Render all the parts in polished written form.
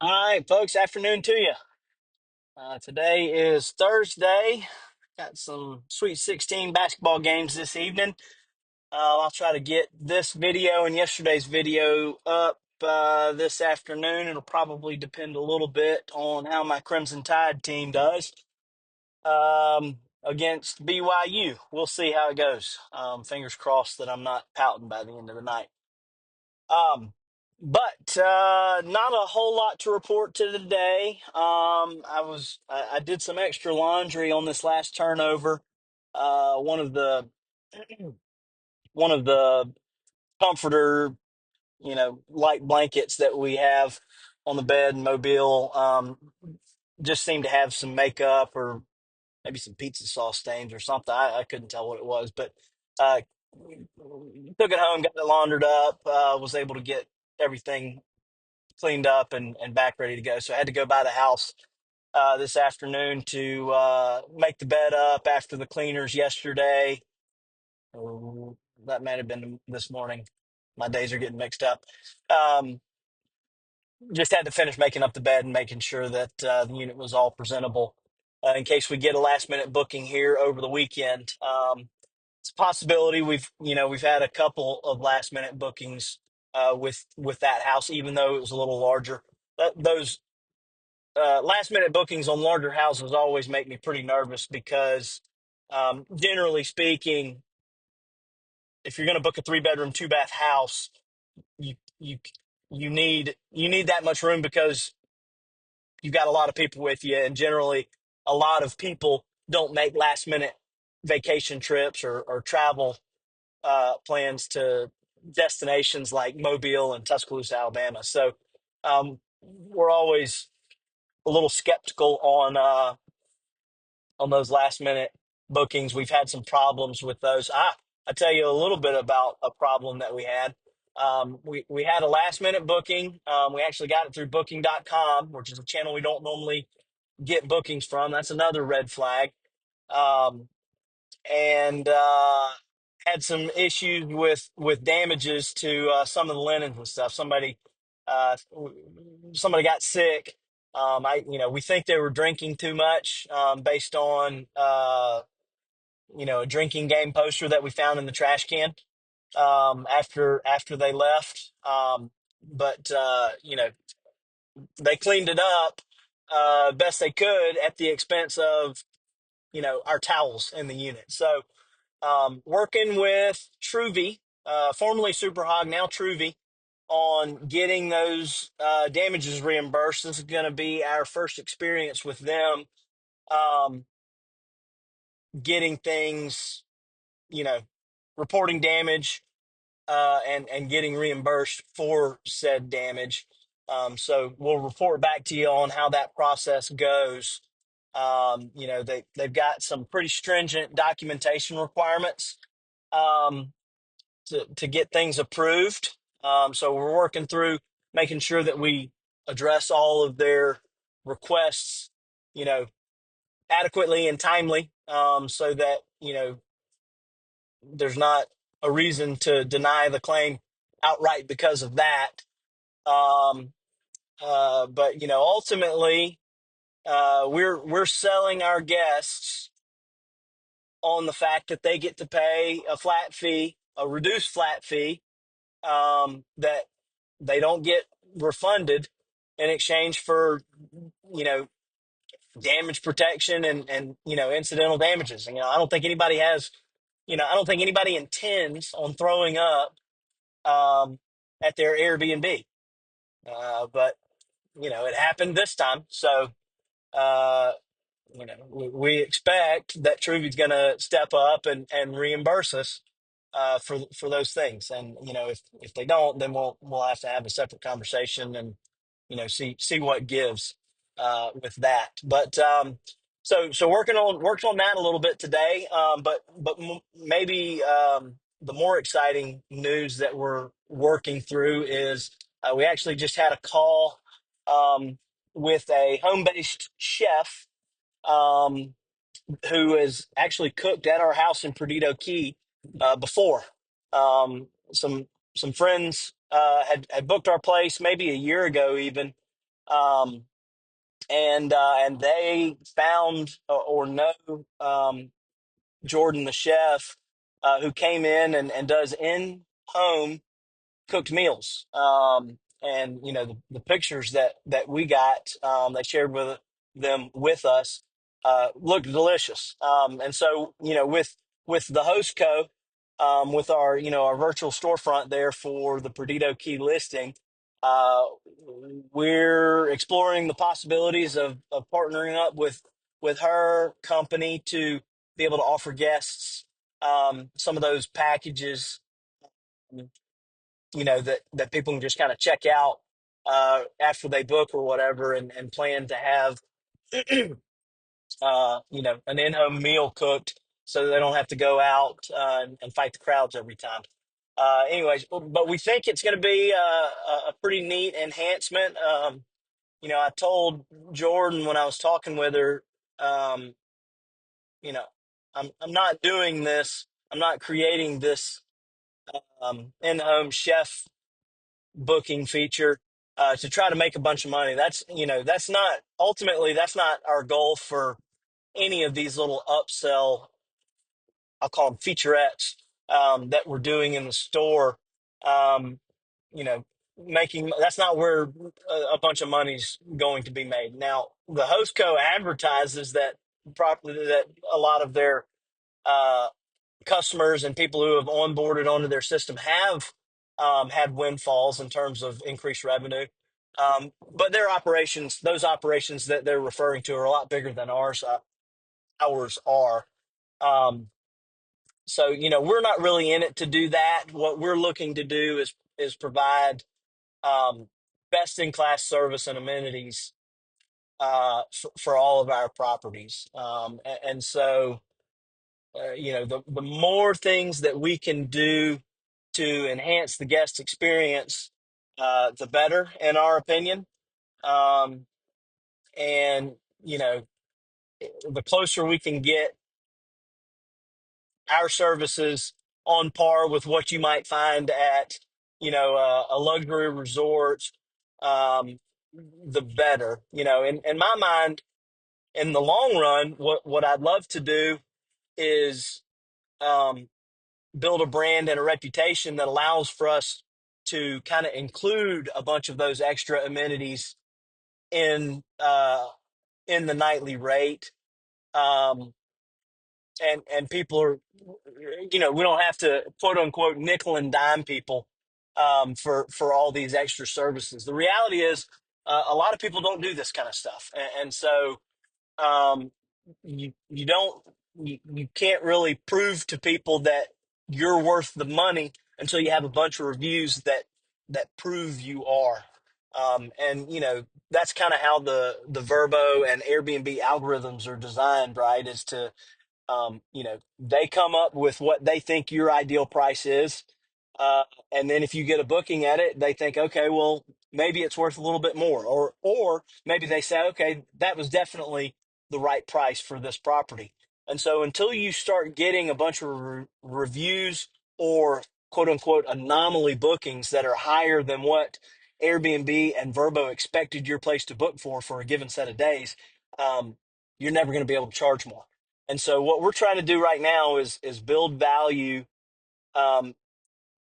All right, folks, afternoon to you. Today is Thursday. Got some Sweet 16 basketball games this evening. I'll try to get this video and yesterday's video up this afternoon. It'll probably depend a little bit on how my Crimson Tide team does against BYU. We'll see how it goes. Fingers crossed that I'm not pouting by the end of the night. Um, but not a whole lot to report to today. I did some extra laundry on this last turnover. One of the one of the comforter, light blankets that we have on the bed in Mobile, just seemed to have some makeup or maybe some pizza sauce stains or something. I couldn't tell what it was, but uh, took it home, got it laundered up, was able to get everything cleaned up and back ready to go. So I had to go by the house this afternoon to make the bed up after the cleaners yesterday. Oh, that might have been this morning. My days are getting mixed up. Um, just had to finish making up the bed and making sure that the unit was all presentable in case we get a last minute booking here over the weekend. It's a possibility. We've had a couple of last minute bookings with that house, even though it was a little larger. Those last minute bookings on larger houses always make me pretty nervous because, generally speaking, if you're going to book a 3 bedroom, 2 bath house, you you you need that much room because you've got a lot of people with you, and generally, a lot of people don't make last minute vacation trips or travel plans to destinations like Mobile and Tuscaloosa, Alabama. So we're always a little skeptical on those last minute bookings. We've had some problems with those. I tell you a little bit about a problem that we had. We had a last minute booking. We actually got it through booking.com, which is a channel we don't normally get bookings from. That's another red flag. Um, and had some issues with damages to some of the linens and stuff. Somebody got sick. We think they were drinking too much based on a drinking game poster that we found in the trash can after they left. But they cleaned it up best they could at the expense of our towels in the unit. So working with Truvi, formerly Super Hog, now Truvi, on getting those damages reimbursed. This is going to be our first experience with them um, getting things, you know, reporting damage and getting reimbursed for said damage. So we'll report back to you on how that process goes. They've got some pretty stringent documentation requirements um, to get things approved. So we're working through making sure that we address all of their requests, you know, adequately and timely, so that there's not a reason to deny the claim outright because of that. Um, but ultimately, we're selling our guests on the fact that they get to pay a flat fee, a reduced flat fee, that they don't get refunded in exchange for you know damage protection and incidental damages. I don't think anybody has I don't think anybody intends on throwing up at their Airbnb, but it happened this time. So uh, we expect that Truvy's going to step up and reimburse us for those things. And if they don't, then we'll have to have a separate conversation and see what gives with that. But so working on that a little bit today. But maybe the more exciting news that we're working through is we actually just had a call with a home-based chef um, who has actually cooked at our house in Perdido Key before. Some friends had booked our place maybe a year ago even, Um, and they found or know Jordan the chef, who came in and does in home cooked meals. And the pictures that we got, they shared with them with us, looked delicious. And so with the host co, with our our virtual storefront there for the Perdido Key listing, uh, we're exploring the possibilities of partnering up with her company to be able to offer guests some of those packages, that people can just kind of check out after they book or whatever, and plan to have an in-home meal cooked so they don't have to go out and fight the crowds every time. Anyways, but we think it's going to be a pretty neat enhancement. I told Jordan when I was talking with her, um, you know, I'm not doing this. I'm not creating this in-home chef booking feature to try to make a bunch of money. That's not ultimately, that's not our goal for any of these little upsell, I'll call them featurettes, that we're doing in the store. Um, you know, making That's not where a bunch of money's going to be made. Now, the host co advertises that properly that a lot of their uh, customers and people who have onboarded onto their system have had windfalls in terms of increased revenue. But those operations that they're referring to, are a lot bigger than ours. Ours are. Um, so we're not really in it to do that. What we're looking to do is provide best in class service and amenities for all of our properties. And so the more things that we can do to enhance the guest experience, the better, in our opinion. Um, and the closer we can get our services on par with what you might find at a luxury resort, um, the better. In my mind, in the long run, what I'd love to do is um, build a brand and a reputation that allows for us to kind of include a bunch of those extra amenities in the nightly rate. Um, and people are, we don't have to quote unquote nickel and dime people for all these extra services. The reality is, a lot of people don't do this kind of stuff, and so um, you don't you can't really prove to people that you're worth the money until you have a bunch of reviews that prove you are. And that's kind of how the Verbo and Airbnb algorithms are designed, right? Is to they come up with what they think your ideal price is. Uh, and then if you get a booking at it, they think, okay, well, maybe it's worth a little bit more, or maybe they say, okay, that was definitely the right price for this property. And so until you start getting a bunch of reviews or quote unquote anomaly bookings that are higher than what Airbnb and Verbo expected your place to book for a given set of days, you're never going to be able to charge more. And so what we're trying to do right now is build value um,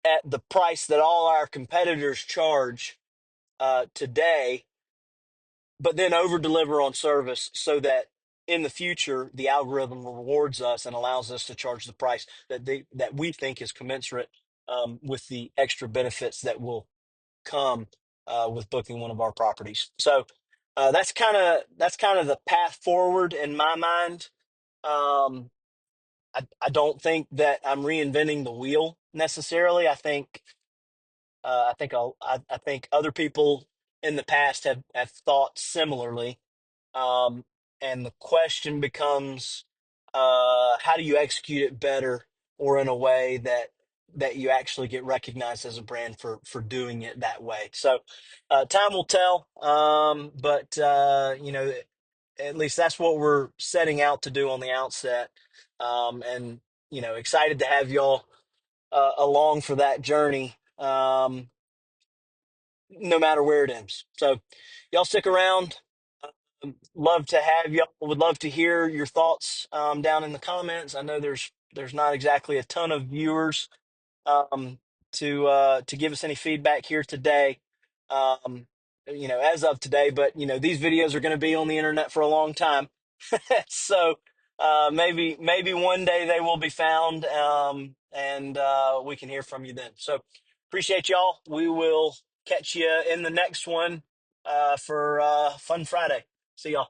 at the price that all our competitors charge today, but then over deliver on service so that in the future the algorithm rewards us and allows us to charge the price that we think is commensurate with the extra benefits that will come with booking one of our properties. So that's kind of the path forward in my mind. Um, I don't think that I'm reinventing the wheel necessarily. I think other people in the past have thought similarly. Um, and the question becomes, how do you execute it better, or in a way that you actually get recognized as a brand for doing it that way. So time will tell. But at least that's what we're setting out to do on the outset. And excited to have y'all along for that journey. no matter where it ends. So y'all stick around. Love to have y'all. Would love to hear your thoughts down in the comments. I know there's not exactly a ton of viewers um, to give us any feedback here today. Um, as of today, but these videos are going to be on the internet for a long time. So maybe one day they will be found, and we can hear from you then. So appreciate y'all. We will catch you in the next one for Fun Friday. See y'all.